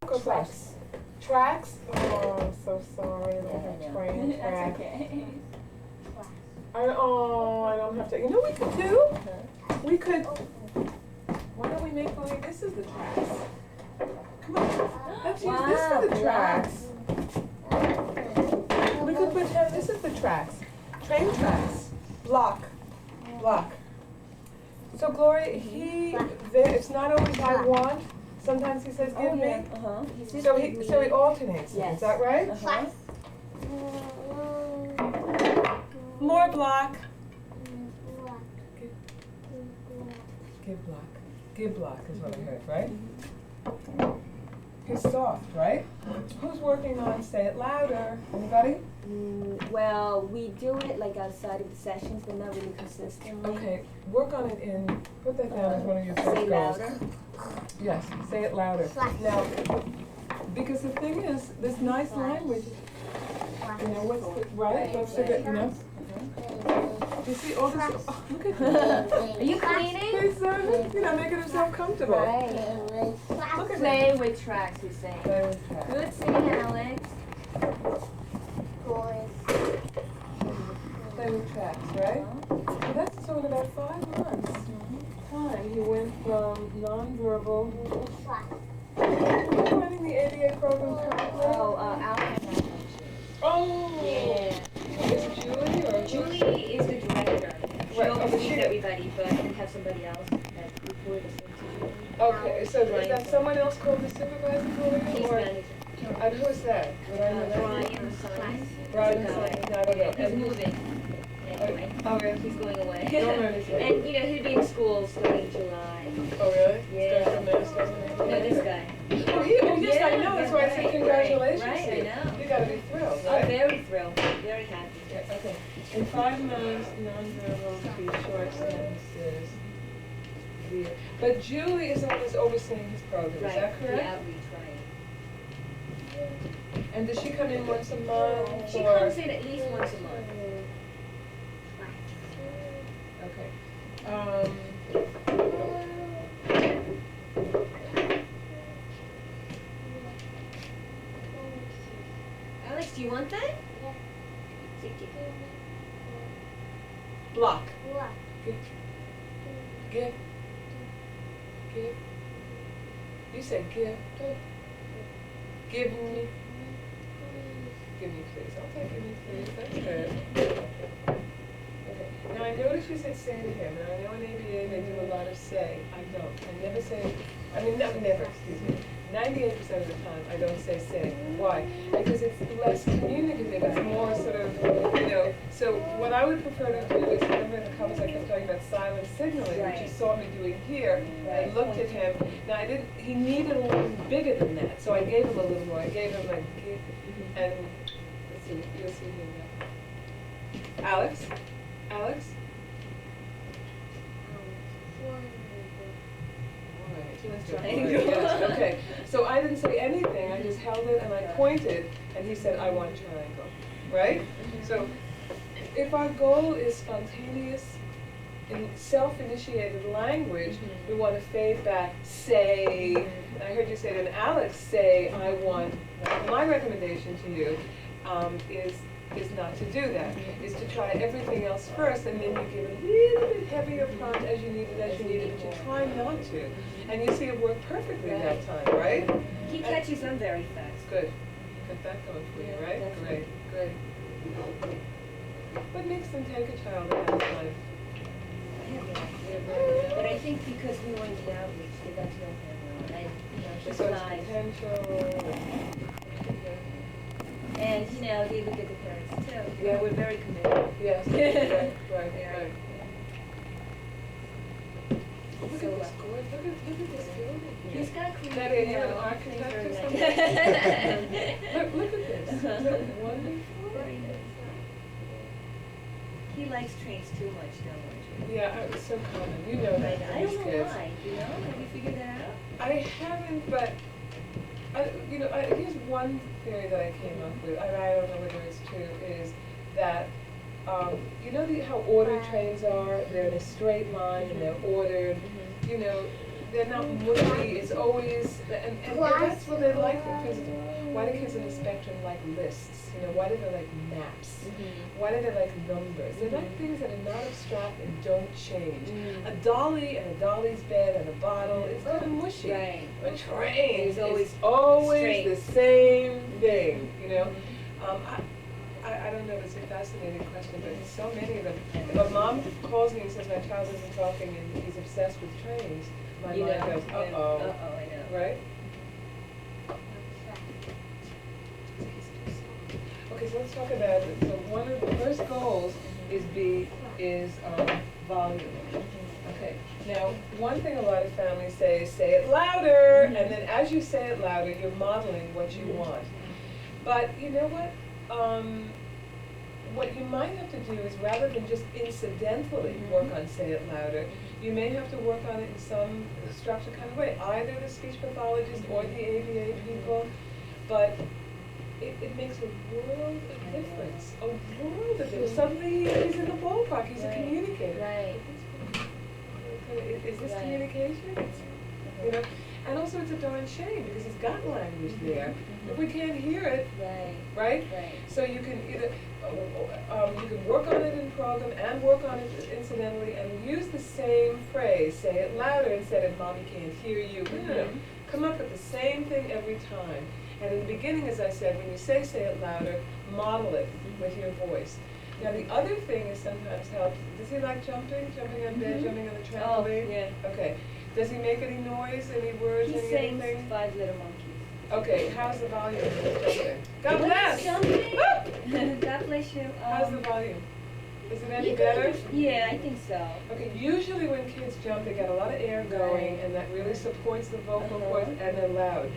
Go fast. Tracks? Oh, I'm so sorry. I don't have train That's tracks. okay. I don't have to. You know what we could do? We could. Why don't we make believe this is the tracks? Come on. Let's use this for the tracks. We could pretend this is the tracks. Train tracks. Block. Block. So Gloria, it's not always I want. Sometimes he says give me. So he alternates. Yes. Is that right? More block. Give block. Give block is what I heard, right? He's soft, right? Who's working on say it louder? Anybody? Well, we do it like outside of the sessions, but not really consistently. Okay, work on it in, put that down as one of your first Say goals. louder. Yes, say it louder. Now, because the thing is, this nice language, you know, what's the, right? What's the good, you know? You see all this, oh, look at that. Are you cleaning? He's, you know, making himself comfortable. Right. Look at Play him. with tracks, you're saying. Play with tracks. Good singing, Alex. Play with tracks, right? So that's so in about 5 months time, he went from nonverbal. Who's running the ABA program currently? Oh, Alex. Oh! Yeah. Is it Julie or? Julie is the director. She Right, oversees she- everybody, but we have somebody else that reports to Julie. Okay, so is that someone else called the supervisor for you? He's or- manager. And who's that? Would I know that? Brian Sines. Brian He's a guy. Sines, I don't know. He's moving. Anyway, Oh, really? he's going away. Don't know anything. And, you know, he'll be in school starting July. Oh, really? Yeah. This guy's from Minnesota? No, this guy. Oh, yes, I know, that's why I said right, congratulations. right, to you. I know. You gotta be thrilled, I'm right? very thrilled, very happy. Yeah, okay. In 5 months, nonverbal speech, short sentences. But Julie is the one who's overseeing his program, is that The correct? outreach, right. And does she come in once a month? She or- comes in at least once a month. Okay. Alex, do you want that? Block. Give. Give. Give. You said give. Give me. Give me please. I'll take give me please. That's good. Okay. Now I noticed you said say to him, and I know in ABA they do a lot of say. I don't. I never say, I mean, never, excuse me. 98% of the time I don't say say. Why? Because it's less communicative. It's more sort of, you know. So what I would prefer to do is, remember in the comments I kept talking about silent signaling, which you saw me doing here. I looked at him. Now he needed a little bigger than that. So I gave him a little more. I gave him like, and let's see, you'll see here now. Alex? Alex? Triangle. Yes, okay. So I didn't say anything, I just held it and I pointed, and he said, I want triangle, right? So if our goal is spontaneous, in self-initiated language, we want to fade back, say, and I heard you say to Alex, say, I want, my recommendation to you is not to do that, is to try everything else first, and then you give a little bit heavier prompt as you need it, but you try not to. And you see it work perfectly that time, right? He catches on very fast. Good. Got that going for you, right? Definitely. Great, great. What makes them take a child at that time? I have no idea, but I think because we were in the outreach, they got to know him well, and, you know, she's So it's nice. potential. And, you know, they look at the parents too. Yeah, we're very committed. Yes, right, right, Yeah. right. Look at this gorgeous, look at this building. He's got clean. Daddy, are you an architect or something? Look at this. Isn't it wonderful? Very nice. He likes trains too much, don't you? Yeah, it's so common. You know that. I these don't know kids. why, you know? Have you figured that out? I haven't, but here's one theory that I came up with, and I don't know whether it's true, is that you know how ordered trains are? They're in a straight line and they're ordered. You know, they're not mushy. It's always, and that's what they like. Because why do kids on the spectrum like lists? You know, why do they like maps? Why do they like numbers? They like things that are not abstract and don't change. A dolly and a dolly's bed and a bottle is kind of mushy. Right. A train is always always the same thing. You know, I don't know. It's a fascinating question, but so many of them. If a mom calls me and says my child isn't talking and he's obsessed with trains, my mind goes, uh-oh. Uh-oh, I know. Right? Okay, so let's talk about it. So one of the first goals is volume. Okay. Now, one thing a lot of families say is say it louder, and then as you say it louder, you're modeling what you want. But you know what? What you might have to do is rather than just incidentally work on say it louder, you may have to work on it in some structured kind of way, either the speech pathologist or the ABA people, but it makes a world of difference, a world of difference. Suddenly he's in the ballpark, he's a communicator. Right. Is this communication? You know? And also it's a darn shame because he's got language there. If we can't hear it, right? So you can either you can work on it in program and work on it incidentally and use the same phrase. Say it louder instead of "Mommy can't hear you." No. Come up with the same thing every time. And in the beginning, as I said, when you say it louder, model it with your voice. Now the other thing is sometimes helps. Does he like jumping? Jumping on bed, jumping on the trampoline? Oh, yeah. Okay. Does he make any noise, any words, He anything? sings 5 Little Monkeys. Okay, how's the volume of his jumping? God bless! Jumping? God bless you. How's the volume? Is it any better? Yeah, I think so. Okay, usually when kids jump, they get a lot of air going, and that really supports the vocal cords, and they're loud.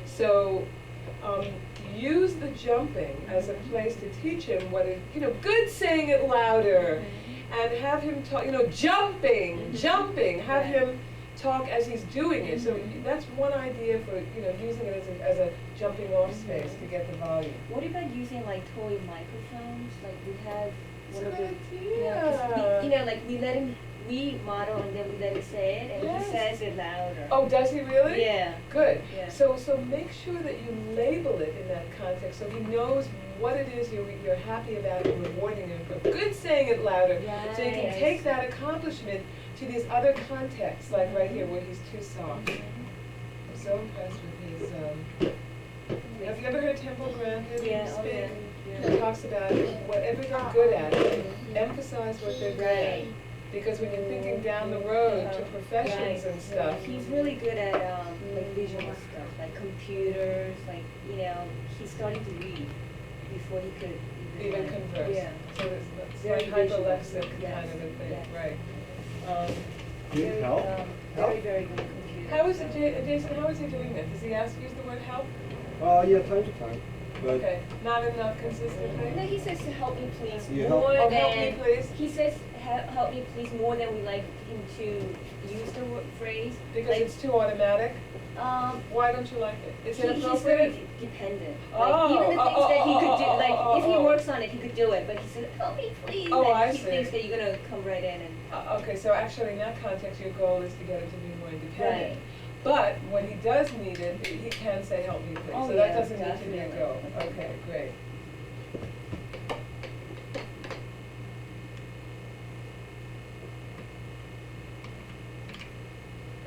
So, use the jumping as a place to teach him what it, good saying it louder, and have him talk, jumping, have him talk as he's doing it. So that's one idea for, using it as a jumping off space to get the volume. What about using like toy microphones? Like we have one of the, we model and then we let him say it and he says it louder. Oh, does he really? Yeah. Good. Yeah. So make sure that you label it in that context so he knows what it is you're happy about and rewarding him for good saying it louder. Right. So you can take that accomplishment to these other contexts, like right here where he's too soft. I'm so impressed with his, have you ever heard Temple Grandin speak? He talks about whatever they're good at, emphasize what they're good at. Because when you're thinking down the road to professions and stuff. He's really good at like visual stuff, like computers, like, he's starting to read before he could even converse. Yeah. So it's very hyperlexic kind of a thing, right. Need help? Very, very good computer. How is it, Jason, how is he doing that? Does he use the word help? Yeah, time to time. But Okay, not enough consistently? No, he says help me please You more help- than. help me please? He says help me please more than we like him to use the phrase. Because like, it's too automatic? um, Why don't you like it? Is it he's appropriate? very dependent. Oh, Like even the things that he could do, oh, like oh, if he oh. works on it, he could do it. But he said, "Help me, please." Oh, and I he see. thinks that you're gonna come right in and. Okay, so actually in that context, your goal is to get it to be more independent. Right. But when he does need it, he can say, help me please. Oh, So that yeah, doesn't need to be a definitely. go. Okay, great.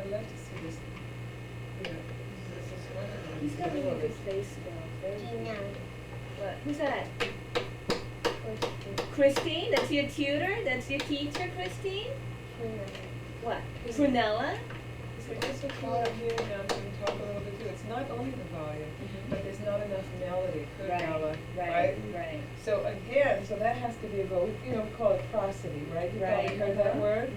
I'd love to see this. This is wonderful. He's got really good face skills. Very good. What? Who's that? Christine? That's your tutor? That's your teacher, Christine? What? Prunella? So just a thought here now to talk a little bit too. It's not only the volume, but there's not enough melody, right? So again, so that has to be a goal. We call it prosody, right? You probably heard that word?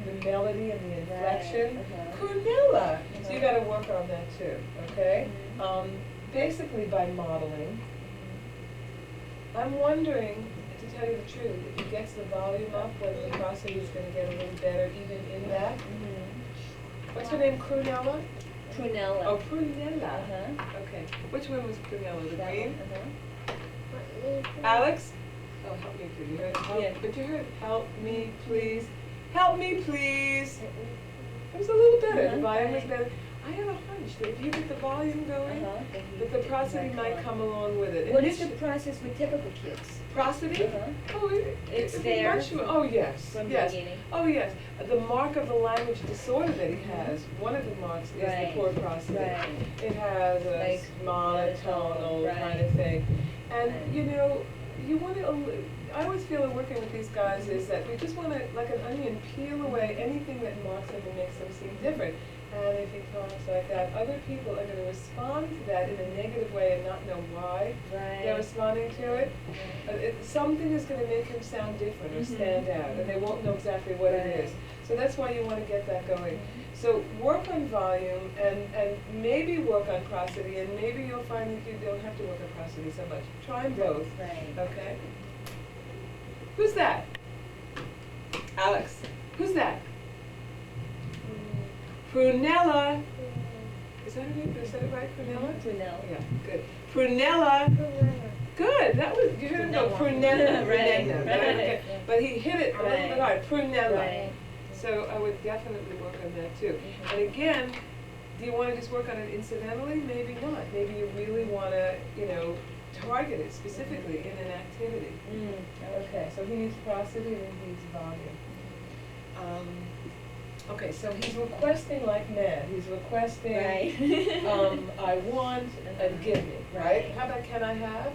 The melody and the inflection. Prunella! So you gotta work on that too, okay? Basically by modeling. I'm wondering, to tell you the truth, if he gets the volume up, whether the prosody is gonna get a little better even in that. What's her name, Prunella? Prunella. Oh, Prunella. Uh-huh. Okay. Which one was Prunella? The That green? one, Alex? Oh, help me, please. You heard help? Yeah. But you heard help me, please. Help me, please. It was a little better. The Uh-huh. volume was better. I have a hunch that if you get the volume going, that the prosody might come along with it. What is the process with typical kids? Prosody? Uh-huh. Oh, It's it'd be there much more- Oh, yes, from the yes. beginning. Oh, yes. The mark of the language disorder that he has, one of the marks is the Right. poor prosody. Right. It has a Like monotonal right. kind of thing. And, Right. you know, you want to, I always feel that working with these guys is that we just want to, like an onion, peel away anything that marks him and makes him seem different. And if he talks like that, other people are going to respond to that in a negative way and not know why they're Right. responding to it. Something is going to make him sound different or Mhm. stand out, and they won't know exactly what it Right. is. So that's why you want to get that going. So work on volume and maybe work on prosody, and maybe you'll find that you don't have to work on prosody so much. Try them both. Right. Okay? Who's that? Alex. Who's that? Prunella. Is that her name? Is that it right? Prunella? Brunel. Yeah, good. Prunella. Good. That was, you heard him go. Prunella. Right. Prunella. Right. Okay. But he hit it a little bit Right. hard. Prunella. Right. So I would definitely work on that too. Mhm. And again, do you want to just work on it incidentally? Maybe not. Maybe you really want to, target it specifically in an activity. Okay, so he needs prosody and he needs volume. Okay, so he's requesting like mad. He's requesting, Right. I want and give me, right? How about can I have?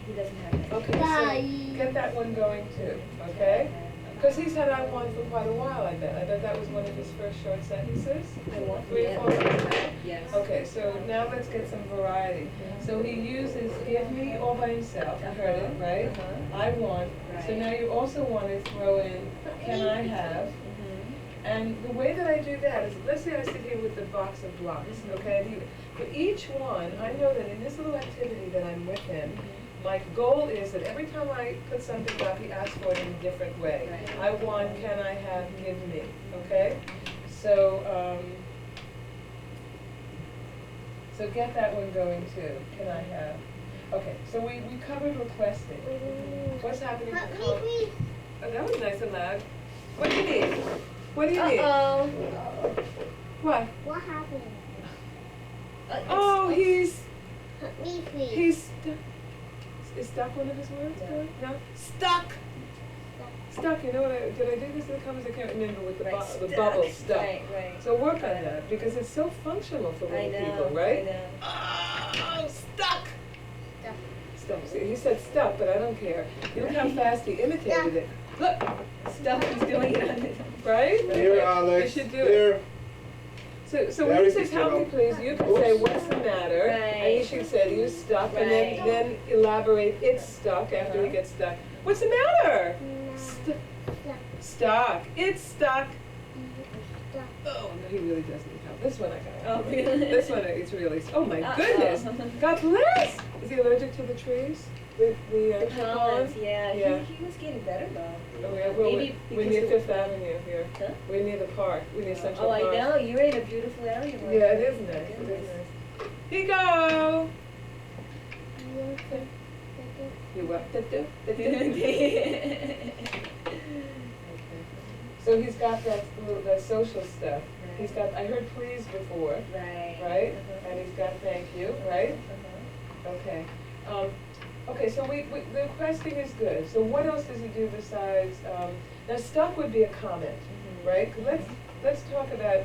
He doesn't have that. Okay, so get that one going too, okay? Because he's had I want for quite a while, I bet. I bet that was one of his first short sentences. I want, 3 or yeah. 4 months now? Yes. Okay, so now let's get some variety. So he uses give me all by himself, you heard it, right? Uh-huh. I want. So Right. now you also want to throw in can I have? Mhm. And the way that I do that is, let's say I sit here with the box of blocks, okay? And for each one, I know that in this little activity that I'm with him, my goal is that every time I put something up, he asks for it in a different way. Right. I want, can I have, give me, okay? So, so get that one going too, can I have? Okay, so we covered requesting. What's happening with Help me, please. Oh, that was nice and loud. What do you need? What do you need? Uh-oh. What? What happened? Oh, he's Help me, please. stuck. Is stuck one of his words? No. Good? No? Stuck! Stuck, you know what did I do this in the comments? I can't remember with the, Right, the stuck. bubble stuck. Right, right. So work on that, because it's so functional for I little know, people, right? I know. Oh, stuck! Stuck. Stuck. See, he said stuck, but I don't care. Look how fast he imitated it. Look! Stuff is doing it on his Right? Here, Alex. You should do it. Here. So when he Very says, help me good. please, you can say, what's the matter? And you Right. should say, you stuck, and Right. then elaborate, it's stuck after he Uh-huh. gets stuck. What's the matter? Stuck. Stuck. It's stuck. Stuck. Oh, no, he really does need help. This one I got. Oh, really? This one, it's really, oh my Uh-oh. goodness. God bless. Is he allergic to the trees? The The tree pollens, pollen? yeah. Yeah. He was getting better though. Oh, yeah, well, Maybe we're because near the- Fifth Avenue here. Huh? We're near the park. We're near Central Oh, I Park. know. You're in a beautiful area. Mark. Yeah, it is nice. My It is goodness. nice. Here you go. You what? So he's got that social stuff. He's got, I heard please before, Right. right? Uh-huh. And he's got thank you, right? Uh-huh. Okay. Okay, so the requesting is good. So what else does he do besides, now stuck would be a comment, Mhm. right? 'Cause let's talk about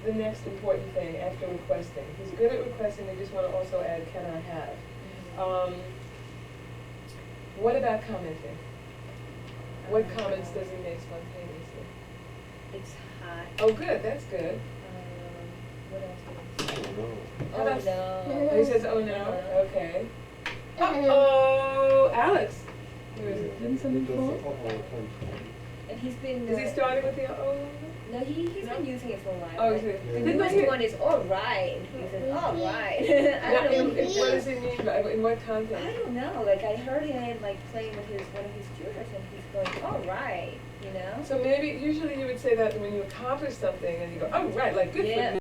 the next important thing after requesting. He's good at requesting, we just want to also add can I have. What about commenting? What comments does he make spontaneously? It's hot. Oh, good, that's good. What else? I don't know. How Oh about- no. Oh, he says, oh no, okay. Uh-oh, Alex. Where is it? Didn't something It does fall? all the time. And he's been. Is he starting with the oh? No, he's No? been using it for a while. Oh, right? is it? The Didn't I newest hear- one is all right. He says all right. I Now, don't know. what does he mean by, in what context? I don't know. Like I heard him like playing with one of his tutors, and he's going all right. You know. So maybe, usually you would say that when you accomplish something and you go, oh, right, like good for Yeah. me.